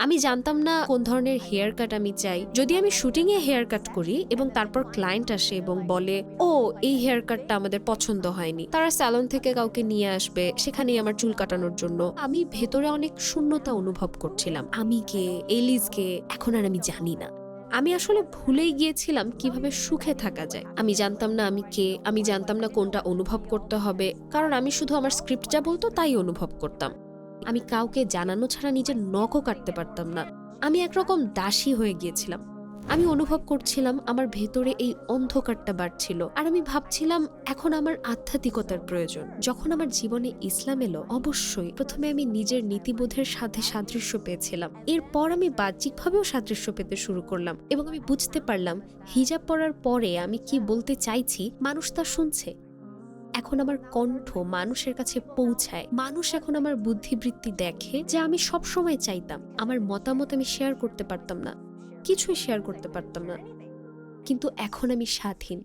আমি জানতাম না কোন ধরনের হেয়ার কাট আমি চাই। যদি আমি শুটিং এ হেয়ার কাট করি এবং তারপর ক্লায়েন্ট আসে এবং বলে, ও এই হেয়ার কাটটা আমাদের পছন্দ হয়নি, তারা স্যালন থেকে কাউকে নিয়ে আসবে সেখানেই আমার চুল কাটানোর জন্য, আমি ভেতরে অনেক শূন্যতা অনুভব করছিলাম। আমি কে, এলিজ কে, এখন আর আমি জানি না। আমি আসলে ভুলেই গিয়েছিলাম কিভাবে সুখে থাকা যায়। আমি জানতাম না আমি কে, আমি জানতাম না কোনটা অনুভব করতে হবে, কারণ আমি শুধু আমার স্ক্রিপ্ট যা বলতো তাই অনুভব করতাম। আমি কাউকে জানানো ছাড়া নিজের নখও কাটতে পারতাম না। আমি একরকম দাসী হয়ে গিয়েছিলাম। আমি অনুভব করছিলাম আমার ভেতরে এই অন্ধকারটা বাড়ছিল, আর আমি ভাবছিলাম এখন আমার আধ্যাত্মিকতার প্রয়োজন। যখন আমার জীবনে ইসলাম এলো, অবশ্যই প্রথমে আমি নিজের নীতিবোধের সাথে সাদৃশ্য পেয়েছিলাম। এরপর আমি বাহ্যিকভাবেও সাদৃশ্য পেতে শুরু করলাম এবং আমি বুঝতে পারলাম হিজাব পরার পরে আমি কি বলতে চাইছি মানুষ তা শুনছে। এখন আমার কণ্ঠ মানুষের কাছে পৌঁছায়। মানুষ এখন আমার বুদ্ধিবৃত্তি দেখে, যা আমি সব সময় চাইতাম। আমার মতামত আমি শেয়ার করতে পারতাম না, কিছুই শেয়ার করতে পারতাম না, কিন্তু এখন আমি স্বাধীন।